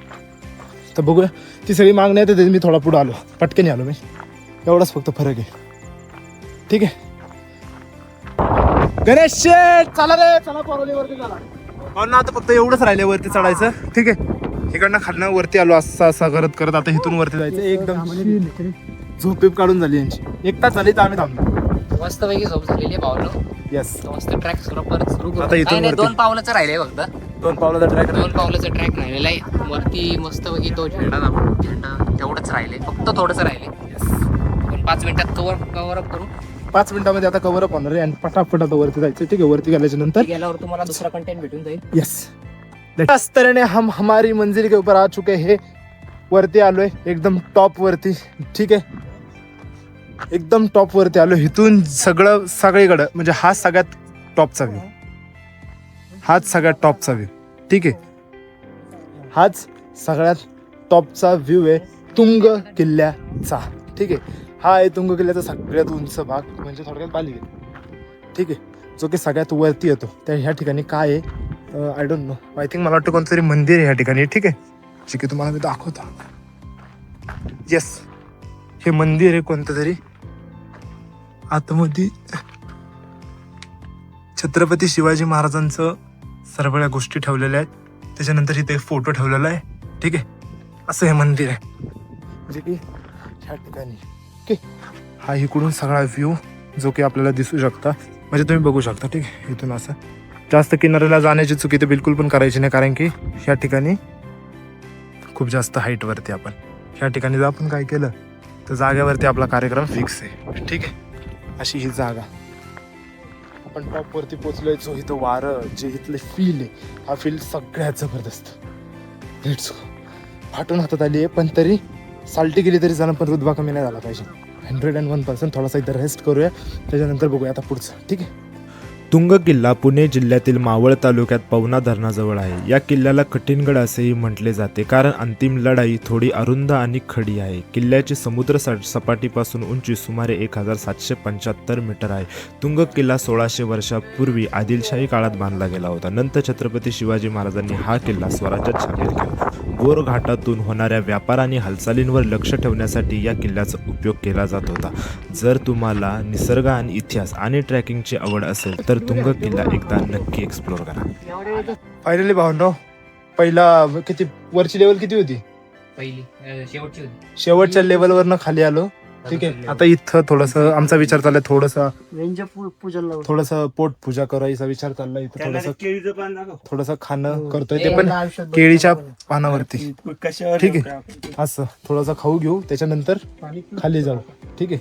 तर बघूया. ती सगळी मागणी आहे, मी थोडा पुढं आलो, पटकन आलो मी. एवढाच फक्त फरक आहे. ठीक आहे, गणेश शेठ चला रे, चला परवलीवरती चला. हो ना, आता फक्त एवढंच राहिले वरती चढायचं. ठीक आहे, इकडनं खालनं वरती आलो असं करत आता इथून वरती जायचं. एकदम झोपेप काढून झाली यांची. 1 तास झाली तर आम्ही थांबलो. मस्त पैकी झोप झालेली आहे भावलो. येस, मस्त ट्रॅक परत सुरू आता इथून नाही, वरती. 2 पावलाचं राहिलंय फक्त. 2 पावलाचा ट्रॅक. 2 पावलाचा ट्रॅक राहिलेला आहे. वरती मस्त पैकी तो झेंडा तेवढंच राहिले, फक्त थोडंसं राहिले. पण 5 मिनिटात कव्हर अप करू. 5 मिनिटामध्ये आता कव्हर अप होणार आहे आणि पटापट आता वरती जायचं. ठीक आहे, वरती गेल्याच्या नंतर गेल्यावर तुम्हाला दुसरा कंटेंट भेटून जाईल. यस, इस तरह ने हम हमारी मंजिल के ऊपर आ चुके हैं. वरती आलोय एकदम टॉप वरती. ठीक आहे, एकदम टॉप वरती आलो. इथून सगळीकडं म्हणजे हा सगळ्यात टॉपचा व्ह्यू, हाच सगळ्यात टॉपचा व्ह्यू. ठीक आहे, हाच सगळ्यात टॉपचा व्ह्यू आहे तुंग किल्ल्याचा. ठीक आहे, हा आहे तुंग किल्ल्याचा सगळ्यात उंच भाग, म्हणजे थोडक्यात बालेकिल्ला. ठीक आहे, जो की सगळ्यात वरती येतो. त्या ह्या ठिकाणी काय आहे I don't know, I think मला वाटतं कोणतरी मंदिर आहे ह्या ठिकाणी. ठीक आहे, जे की तुम्हाला मी दाखवतो. येस, हे मंदिर आहे कोणतं तरी. आतमध्ये छत्रपती शिवाजी महाराजांचं सर्व गोष्टी ठेवलेल्या आहेत. त्याच्यानंतर इथे एक फोटो ठेवलेला आहे. ठीक आहे, असं हे मंदिर आहे. म्हणजे की ह्या ठिकाणी ओके, हा इकडून सगळा व्ह्यू जो की आपल्याला दिसू शकता, म्हणजे तुम्ही बघू शकता. ठीक आहे, इथून असं जास्त किनाऱ्याला जाण्याची चुकी तर बिलकुल पण करायची नाही, कारण की ह्या ठिकाणी खूप जास्त हाईटवरती आपण ह्या ठिकाणी जर आपण काय केलं तर जागेवरती आपला कार्यक्रम फिक्स आहे. ठीक आहे, अशी ही जागा. आपण टॉपवरती पोचलोय. जो इथं वारं, जे इथले फील आहे, हा फील सगळ्यात जबरदस्त. Let's go. फाटून हातात आली आहे, पण तरी साल्टी गेली तरी जाणं, पण रुतबा कमी नाही झाला पाहिजे. 101%. थोडासा इथं रेस्ट करूया, त्याच्यानंतर बघूया आता पुढचं. ठीक आहे, तुंग किल्ला पुणे जिल्ह्यातील मावळ तालुक्यात पवना धरणाजवळ आहे. या किल्ल्याला कठीणगड असेही म्हटले जाते, कारण अंतिम लढाई थोडी अरुंद आणि खडी आहे. किल्ल्याची समुद्र सपाटीपासून उंची सुमारे 1775 मीटर आहे. तुंग किल्ला 1600 वर्षापूर्वी आदिलशाही काळात बांधला गेला होता. नंतर छत्रपती शिवाजी महाराजांनी हा किल्ला स्वराज्यात शामिल केला. गोर घाटातून होणाऱ्या व्यापार आणि हालचालींवर लक्ष ठेवण्यासाठी या किल्ल्याचा उपयोग केला जात होता. जर तुम्हाला निसर्ग आणि इतिहास आणि ट्रॅकिंगची आवड असेल तर तुंग किल्ला एकदा नक्की एक्सप्लोर करा. फायनली भावंडो, पहिला किती वरची लेवल किती होती? पहिली शेवटची होती. शेवटच्या लेवलवरनं खाली आलो. ठीक आहे, आता इथं थोडंसं आमचा विचार चाललाय, थोडंसं पोट पूजा करायचा विचार चाललाय. इथं थोडंसं केळीचं पान दाखव. थोडंसं खाणं करतोय, ते पण केळीच्या पानावरती. कशावर ठीक आहे, असं थोडासा खाऊ घेऊ, त्याच्यानंतर खाली जाऊ. ठीक आहे,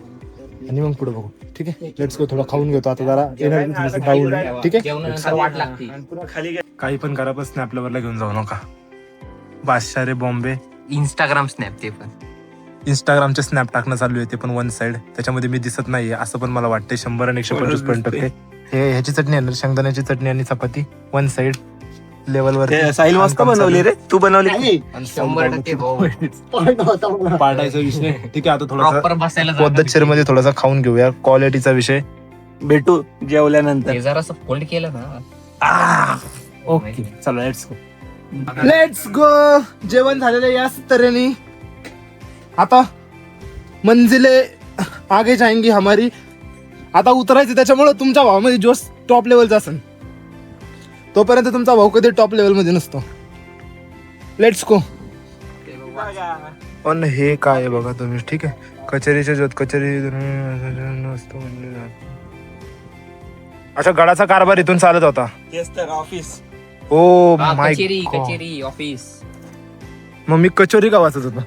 आणि मग पुढे बघू. ठीक आहे, लेट्स गो. थोडं खाऊन घेतो आता, जरा एनर्जी डाऊन. ठीक आहे, जेवणानंतर वाट लागते. खाली काही पण घरापासून आपल्यावरला घेऊन जाऊ नका. बादशाह रे बॉम्बे इंस्टाग्राम स्नॅप ते पण इंस्टाग्रामचे स्नॅप टाकणं चालू आहे ते पण वन साइड. त्याच्यामध्ये मी दिसत नाहीये असं पण मला वाटते. 100 आणि 125%. हे ह्याची चटणी आहे, शेंगदाण्याची चटणी आणि चपाती वन साइड लेवलवर. साहिल मस्त बनवली रे, तू बनवली 100% पाडायचा विषय. ठीक आहे, आता थोडासा प्रॉपर बसायला जागा पद्धतशीर मध्ये थोडासा खाऊन घेऊया. क्वालिटीचा विषय. भेटू जेवल्यानंतर. ते जरा असं फोल्ड केलं ना. ओके चलो लेट्स गो. जेवण झालेलं याच तऱ्हेने. आता मंजिले आगे जाएंगी हमारी. आता उतरायचं, त्याच्यामुळे तुमच्या भावामध्ये जोश टॉप लेवलचा असेल. तोपर्यंत तुमचा भाऊ कधी टॉप लेवल मध्ये नसतो. Let's go. पण हे काय आहे बघा तुम्ही. ठीक आहे, कचेरीच्या जोत कचेरी नसतो म्हणले जाते. अच्छा, गडाचा कारभार इथून चालत होता. तेच तर ऑफिस. ओ हा, माय कचेरी ऑफिस. मग मी कचोरी का वाचत होतो.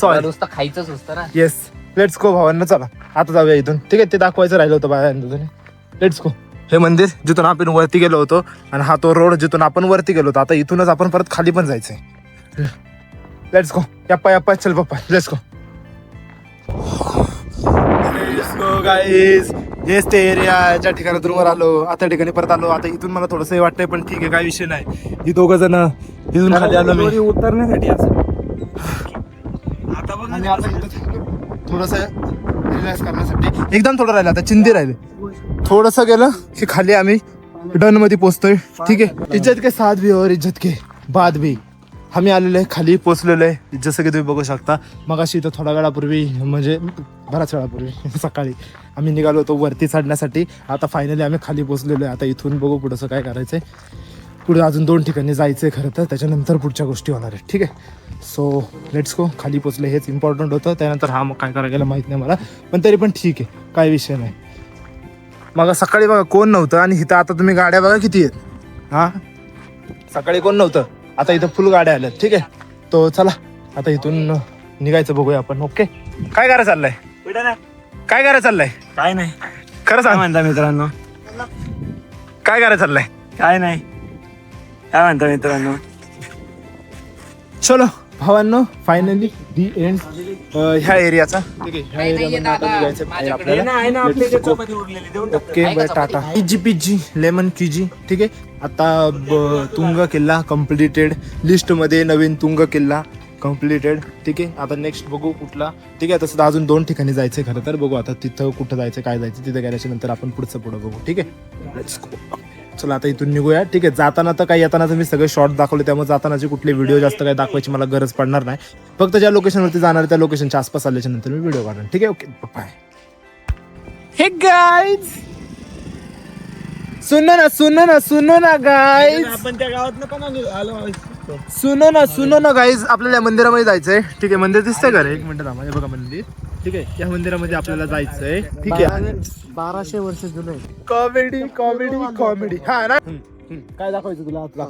सॉरी. नुसतं खायचंच असतं ना. येस, लेट्स गो भावांना. चला आता जाऊया इथून. ठीक आहे, ते दाखवायचं राहिलं होतं बाहेर. Let's go. हे मंदिर जिथून आपण वरती गेलो होतो आणि हा तो रोड जिथून आपण वरती गेलो होतो. आता इथूनच आपण परत खाली पण जायचंय. Let's go. यप्पा यप्पा चल पप्पा. Let's go. Let's go guys. हेच ते एरिया ज्या ठिकाणातून वर आलो. आता ठिकाणी परत आलो. आता इथून मला थोडंसं हे वाटतंय, पण ठीक आहे, काय विषय नाही. ही दोघं जण इथून खाली आलो मी उतरण्यासाठी असं. आता बघ आणि आता थोडस रिलॅक्स करण्यासाठी एकदम थोडं राहिलं. आता चिंदी राहिले. थोडस गेलं की खाली आम्ही डन मध्ये पोहोचतोय. ठीक आहे, इज्जत के साथ भी और इज्जत के बाद भी आम्ही आलेलो आहे, खाली पोहोचलेलो आहे. जसं की तुम्ही बघू शकता. मग अशी इथं थोड्या वेळापूर्वी, म्हणजे बऱ्याच वेळापूर्वी सकाळी आम्ही निघालो होतो वरती चढण्यासाठी. आता फायनली आम्ही खाली पोहोचलेलो आहे. आता इथून बघू पुढचं काय करायचंय. पुढे अजून 2 ठिकाणी जायचंय खरं तर. त्याच्यानंतर पुढच्या गोष्टी होणार आहेत. ठीक आहे, सो लेट्स गो. खाली पोचले हेच इम्पॉर्टंट होतं. त्यानंतर हा मग काय करायला गेलं माहित नाही मला, पण तरी पण ठीक आहे, काय विषय नाही. मग सकाळी बघा कोण नव्हतं आणि इथं आता तुम्ही गाड्या बघा किती आहेत. हा, सकाळी कोण नव्हतं, आता इथं फुल गाड्या आल्यात. ठीक आहे, तो चला आता इथून निघायचं बघूया आपण. ओके, काय करायचं चाललंय. काय करायचं चाललंय. काय नाही. खरं काय सांग, म्हणता मित्रांनो. काय करायचं चाललंय. काय नाही. काय म्हणता मित्रांनो. चलो भावांनो, फायनली दी एंड ह्या एरियाचा. ठीक आहे, ह्या एरियामध्ये आता निघायचं बाहेर आपल्याला. Okay bye, tata. पिजी लेमन किजी. ठीक आहे, आता तुंग किल्ला कम्प्लिटेड. लिस्टमध्ये नवीन तुंग किल्ला कम्प्लिटेड. ठीक आहे, आता नेक्स्ट बघू कुठला. ठीक आहे, तसं अजून 2 ठिकाणी जायचंय खरं तर. बघू आता तिथं कुठं जायचं, काय जायचं. तिथं गेल्याच्या नंतर आपण पुढचं बघू. ठीक आहे, लेट्स गो. चला आता इथून निघूया. ठीक आहे, जाताना तर काही येताना मी सगळे शॉर्ट दाखवले, त्यामुळे जातानाची कुठले व्हिडिओ जास्त काही दाखवायची मला गरज पडणार नाही. फक्त ज्या लोकेशनवरती जाणार त्या लोकेशनच्या आसपास आल्याच्या नंतर मी व्हिडिओ काढणार. ठीक आहे, ओके बाय. हे गाईज, सुनो ना गाईज. आपण त्या गावात पण आलो. सुनो ना गाईज, आपल्याला या मंदिरामध्ये जायचंय. ठीक आहे, मंदिर दिसतंय का रे. एक मिनिट थांबा, हे बघा मंदिर. ठीक आहे, या मंदिरामध्ये आपल्याला जायचंय. ठीक आहे, 1200 वर्ष जुनं आहे. कॉमेडी. हा ना. काय दाखवायचं तुला आतला.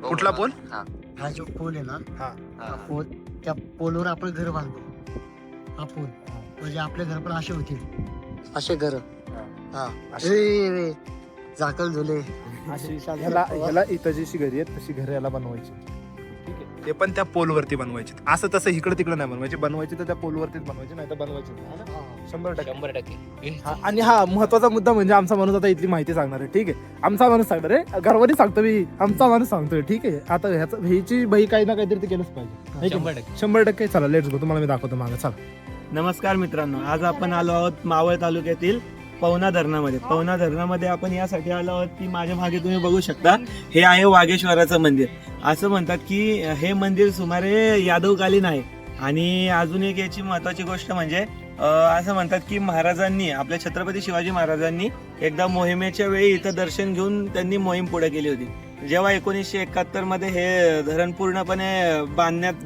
कुठला पोल. हा जो पोल आहे ना, हा. हा पोल, त्या पोलवर आपण घर बांधतो. हा पोल म्हणजे आपले घर पण असे होतील, असे घर. हा, असे झाकल झुले. ह्याला इथं जशी घरी आहेत तशी घरं याला बनवायची. ठीक आहे, ते पण त्या पोलवरती बनवायचे. असं तसं इकडे तिकडे नाही बनवायचे. बनवायची तर त्या पोलवरतीच बनवायची, नाही तर बनवायची नाही. 100%. हा, आणि हा महत्वाचा मुद्दा म्हणजे आमचा माणूस आता इथली माहिती सांगणार आहे. ठीक आहे, आमचा माणूस सांगणार आहे. घरवरी सांगतो मी, आमचा माणूस सांगतोय. ठीक आहे, आता ह्याची बाई काही ना काहीतरी ते केलंच पाहिजे. 100%. चला लेट्स गो, तुम्हाला मी दाखवतो मागं. चला. नमस्कार मित्रांनो, आज आपण आलो आहोत मावळ तालुक्यातील पवना धरणामध्ये. पवना धरणामध्ये आपण यासाठी आलो आहोत की माझ्या मागे तुम्ही बघू शकता, हे आहे वाघेश्वराचं मंदिर. असं म्हणतात की हे मंदिर सुमारे यादवकालीन आहे. आणि अजून एक याची महत्वाची गोष्ट म्हणजे असं म्हणतात की महाराजांनी, आपल्या छत्रपती शिवाजी महाराजांनी एकदा मोहिमेच्या वेळी इथं दर्शन घेऊन त्यांनी मोहीम पुढे केली होती. जेव्हा 1971 मध्ये हे धरण पूर्णपणे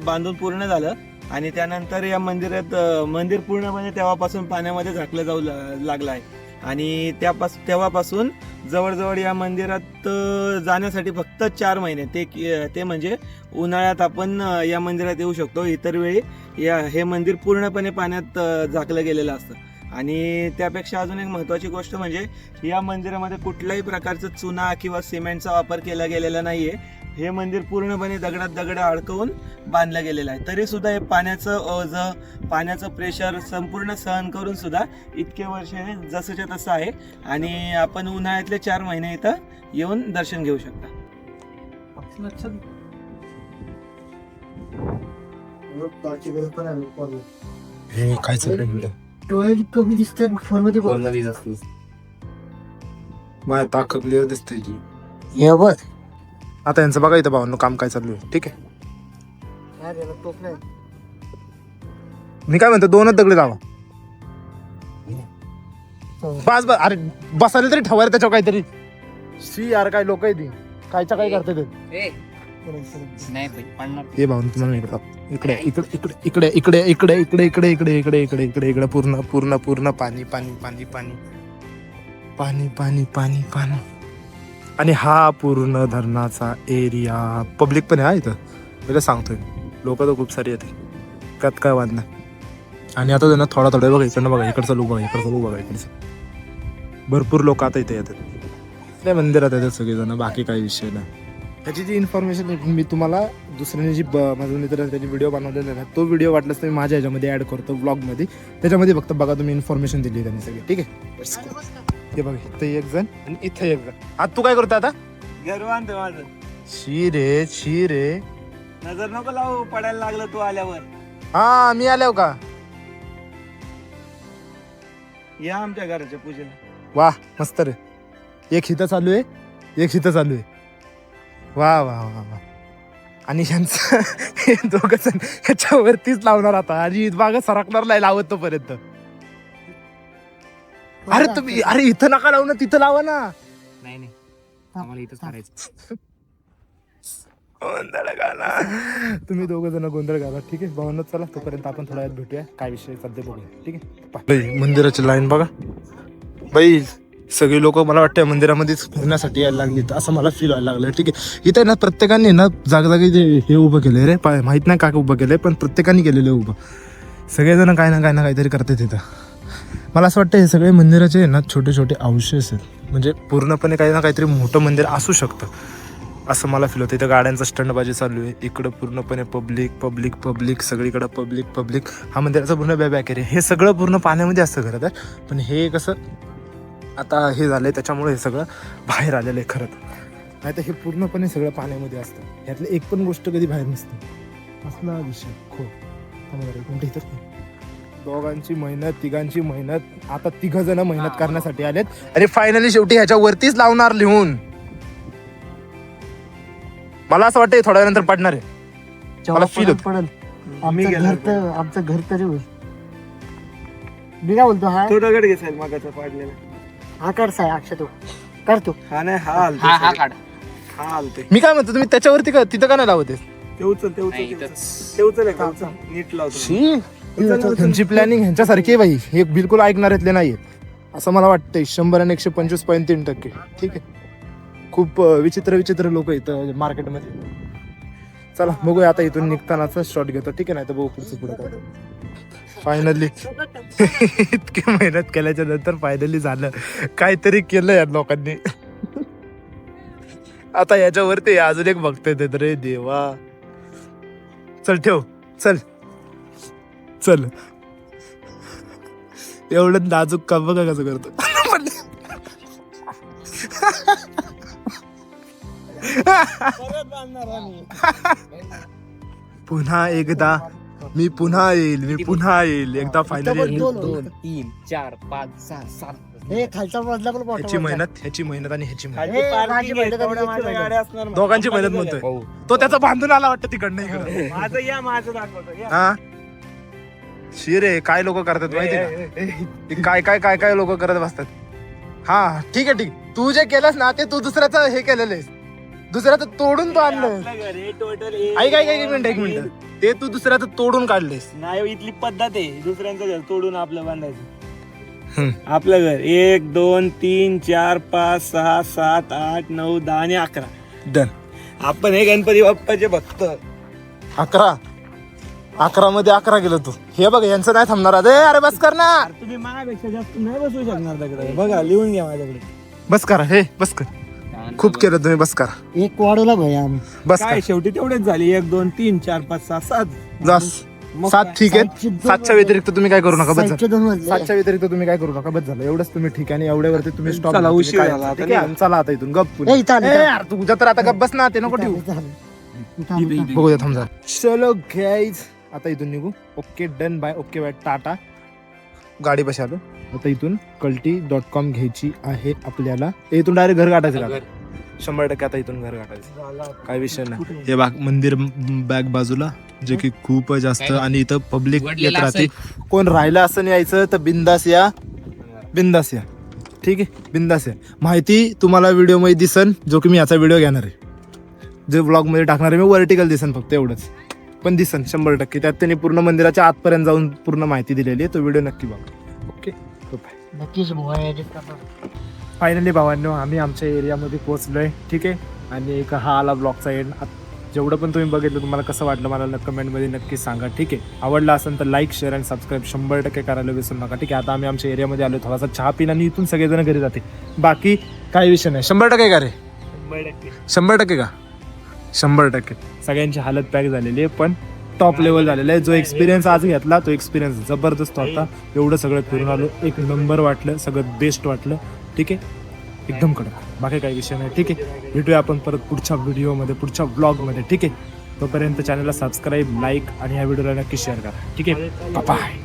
बांधून पूर्ण झालं आणि त्यानंतर या मंदिर पूर्णपणे तेव्हापासून पाण्यामध्ये झाकलं जाऊ लागलं आहे. आणि तेव्हापासून जवळजवळ या मंदिरात जाण्यासाठी फक्त 4 महिने ते म्हणजे उन्हाळ्यात आपण या मंदिरात येऊ शकतो. इतर वेळी हे मंदिर पूर्णपणे पाण्यात झाकलं गेलेलं असतं. आणि त्यापेक्षा अजून एक महत्त्वाची गोष्ट म्हणजे या मंदिरामध्ये कुठल्याही प्रकारचं चुना किंवा सिमेंटचा वापर केला गेलेला नाहीये. हे मंदिर पूर्णपणे दगडात दगड अडकवून बांधलं गेलेलं आहे. तरी सुद्धा हे पाण्याचं ओझं, पाण्याचं प्रेशर संपूर्ण सहन करून सुद्धा इतके वर्ष हे जसंच्या तसं आहे. आणि आपण उन्हाळ्यातले 4 महिने इथं येऊन दर्शन घेऊ शकता. हे काय चाललंय डोळे कमी दिसतात फोन मध्ये बघ. माझ्या ताकद क्लिअर दिसते की. हे बघ आता यांचं बघा इथं भावांनो काम काय चालू आहे. ठीक आहे, काय रे, टोप नाही. मी काय म्हणतो 2च दगडी लावा. बस बस. अरे बसायला तरी ठेवायला त्याच्यावर काहीतरी. शी यार काय लोक आहे ती कायच्या काय करते ते. नाही पडणार. हे भाऊन तुम्हाला इकडे इकडे इकडे इकडे इकडे इकडे इकडे इकडे इकडे इकडे इकडे इकडे पूर्ण पूर्ण पूर्ण पाणी पाणी पाणी पाणी पाणी पाणी पाणी पाणी. आणि हा पूर्ण धरणाचा एरिया पब्लिक पण आहे हा इथं. मी सांगतोय लोक तर खूप सारी येते त्यात काय वाद नाही. आणि आता त्यांना थोडा थोडा बघा इकडनं बघा इकडचं लोक बघा इकडचं लोक बघा इकडचं भरपूर लोक आता इथे येतात. त्या मंदिरात येतात सगळेजण. बाकी काही विषय नाही. त्याची जी इन्फॉर्मेशन मी तुम्हाला दुसऱ्याने जी माझ्या मित्राने त्यांनी व्हिडिओ बनवलेला आहे तो व्हिडिओ वाटलाच तर मी माझ्या ह्याच्यामध्ये ॲड करतो ब्लॉगमध्ये. त्याच्यामध्ये फक्त बघा तुम्ही इन्फॉर्मेशन दिली आहे त्यांनी सगळी. ठीक आहे, हे बघा इथं एक जण आणि इथं एक जण. आता तू काय करतो आता. घर बांधतो माझं. शी रे नजर नको लावू, पडायला लागलं तू आल्यावर. हा मी आल्याव का. या आमच्या घराच्या पूजेला. वा मस्त रे. एक हिथं चालू आहे एक हिथं चालू आहे. वा वा वा वा. आणि ह्यांचं हे दोघं जण ह्याच्यावरतीच लावणार आता. आणि बागा सरकणार नाही लावत तोपर्यंत. अरे तुम्ही अरे इथं नका लावू ना तिथं लावा ना. नाही आम्हाला इथंच करायचं. गोंधळ घाला तुम्ही दोघं जण गोंधळ घाला. ठीक आहे भावना चला तोपर्यंत आपण थोड्या वेळात भेटूया. काय विषय सध्या बघूया. ठीक आहे. मंदिराची लाईन बघा बाई. सगळे लोक मला वाटतं मंदिरामध्येच फिरण्यासाठी यायला लागली असं मला फील व्हायला लागलं. ठीक आहे. इथे ना प्रत्येकाने ना जागोजागी हे उभं केलंय रे. माहित नाही काय उभं केलंय पण प्रत्येकाने केलेलं आहे उभं. सगळेजण काय ना काहीतरी करतात तिथं. मला असं वाटतं हे सगळे मंदिराचे ना छोटे छोटे अवशेष आहेत. म्हणजे पूर्णपणे काही ना काहीतरी मोठं मंदिर असू शकतं असं मला फील होतं. इथं गाड्यांचा स्टंटबाजी चालू आहे. इकडं पूर्णपणे पब्लिक पब्लिक पब्लिक सगळीकडं पब्लिक पब्लिक. हा मंदिराचा पूर्ण बॅक एरिया. हे सगळं पूर्ण पाण्यामध्ये असतं खरं तर. पण हे कसं आता हे झालंय त्याच्यामुळे हे सगळं बाहेर आलेलं आहे खरं तर. नाही तर हे पूर्णपणे सगळं पाण्यामध्ये असतं. यातली एक पण गोष्ट कधी बाहेर नसते. असला विषय कोणते इतर दोघांची मेहनत तिघांची मेहनत. आता 3 जण मेहनत करण्यासाठी आलेत आणि फायनली शेवटी ह्याच्यावरतीच लावणार लिहून. मला असं वाटतं थोड्या नंतर पडणार आहे. मला फील होत. पडल आमचं घर तरी होईल. मी काय बोलतो हा तो दगड घेसाल मागाचा पाडलेला. हा करसाय अक्षय तो करतो. हा नाही हा हलतो. हा काढ. हा हलतोय. मी काय म्हणतो तुम्ही त्याच्यावरती तिथं का नाही लावत आहे. ते उचल ते उचल नाही, ते उचल. इथंच. ते उचल का उचल. नीट लावतो. त्यांची प्लॅनिंग ह्यांच्यासारखी आहे बाई. हे बिलकुल ऐकणाऱ्यातले नाहीये असं मला वाटतंय. 100 आणि 125.3%. ठीक आहे. खूप विचित्र विचित्र लोक इथं मार्केटमध्ये. चला बघूया आता इथून निघतानाचा शॉट घेतो. ठीक आहे. नाही तर बघू पुढचं पुढे काय. फायनली इतकी मेहनत केल्याच्या नंतर फायनली झालं. काहीतरी केलं या लोकांनी. आता याच्यावरती अजून एक बघतोय रे देवा. चल ठेव चल चल. एवढं नाजूक काम बघा कसं करतो. पुन्हा एकदा मी पुन्हा येईल एकदा फायनली. 2 3 4 5 6 7. हे खालचा मजला पण मोठा ह्याची मजला. मेहनत आणि ह्याची मेहनत. खाली ए, parking माझी आहे, मेहनत आणि तेवढ्या तुझी माझ्या मेहनत. गाड्या असणार. दोघांची मेहनत म्हणतोय तो. त्याचा बांधून आला वाटतं तिकडनं इकडं. माझं या माझं दाखवतो या. हा शिरे काय लोक करतात माहिती का. काय काय काय काय लोक करत बसतात. हा ठीक आहे तू जे केलंस ना ते तू दुसऱ्याचं हे केलेलं आहेस. दुसऱ्याचं तोडून तो आणलं. आपलं घर हे टोटल एक मिनिट ते तू दुसऱ्याचं तोडून काढलेस. नाही इथली पद्धत आहे दुसऱ्यांचं घर तोडून आपलं बांधायचं. आपलं घर 1 2 3 4 5 6 7 8 9 10 आणि 11. डन. आपण हे गणपती बाप्पाचे भक्त. 11 मध्ये 11 गेलो तू. हे बघ यांचं नाही थांबणार. अरे बस कर ना. तुम्ही माझ्यापेक्षा जास्त नाही बसू शकणार दगड. बघा लिहून घ्या माझ्याकडे. बस कर हे बस कर. खूप केलं तुम्ही, बस करा, एक वाढवला भैया आम्ही. बस काय करा. शेवटी तेवढेच झाली 1 2 3 4 5 6 7. जास. मग 7 काय? ठीक आहे. 7च्या व्यतिरिक्त तुम्ही काय करू नका, बस झालं. साईडचे 2 वाजले. 7च्या व्यतिरिक्त तुम्ही काय करू नका, बस झालं. एवढंच तुम्ही ठीक आहे. आणि एवढ्यावरती तुम्ही स्टॉप. चला, उशीर झाला आता, निघा. चला आता इथून गप्प. ए, इथं आलं, इथं आलं. यार तुझ्या तर आता गप्प बस ना, ते नको ठेवू. इथं आलं. इथं आलं, इथं आलं. बघूया थांब जरा. चलो गाईज, आता इथून निघू. Okay done bye. Okay bye tata. गाडी बशी आलो. आता इथून कल्टी.com घ्यायची आहे आपल्याला. इथून डायरेक्ट घर गाठायचं का? 100% आता इथून घर गाठायचं, काय विषय नाही. हे बाग मंदिर बॅग बाजूला, जे की खूप जास्त, आणि इथं पब्लिक येत राहते. कोण राहिलं असं नाही यायचं तर बिंदास या, बिंदास या. ठीक आहे, बिंदास या. माहिती तुम्हाला व्हिडिओ मध्ये दिसन, जो की मी याचा व्हिडिओ घेणार आहे, जे व्लॉग मध्ये टाकणार आहे मी. वर्टिकल दिसन फक्त, एवढंच पण दिसन 100%. त्यात त्यांनी पूर्ण मंदिराच्या आतपर्यंत जाऊन पूर्ण माहिती दिलेली आहे. तो व्हिडिओ नक्की बघा. ओके, नक्कीच भैया edit करणार. फायनली भावांनो, आम्ही आमच्या एरियामध्ये पोहोचलोय. ठीक आहे, आणि एक हा आला ब्लॉगचा एंड. जेवढं पण तुम्ही बघितलं, तुम्हाला कसं वाटलं मला कमेंटमध्ये नक्की सांगा. ठीक आहे, आवडला असेल तर लाईक शेअर आणि सबस्क्राईब 100% करायला विसरू नका. ठीक आहे, आता आम्ही आमच्या एरियामध्ये आलो, थोडासा चहा पिला आणि इथून सगळेजण घरी जाते. बाकी काही विषय नाही. 100% का रे? 100% का? 100% सगळ्यांची हालत पॅक झालेली आहे, पण टॉप लेवल झालेलं आहे. जो एक्सपिरियन्स आज घेतला, तो एक्सपिरियन्स जबरदस्त होता. एवढं सगळं फिरून आलो, एक नंबर वाटलं, सगळं बेस्ट वाटलं. ठीक आहे, एकदम कडक, बाकी काही विषय नाही. ठीक आहे, भेटूया आपण परत पुढच्या व्हिडिओमध्ये, पुढच्या ब्लॉगमध्ये. ठीक आहे, तोपर्यंत चॅनलला सबस्क्राईब, लाईक आणि ह्या व्हिडिओला नक्की शेअर करा. ठीक आहे, बाय.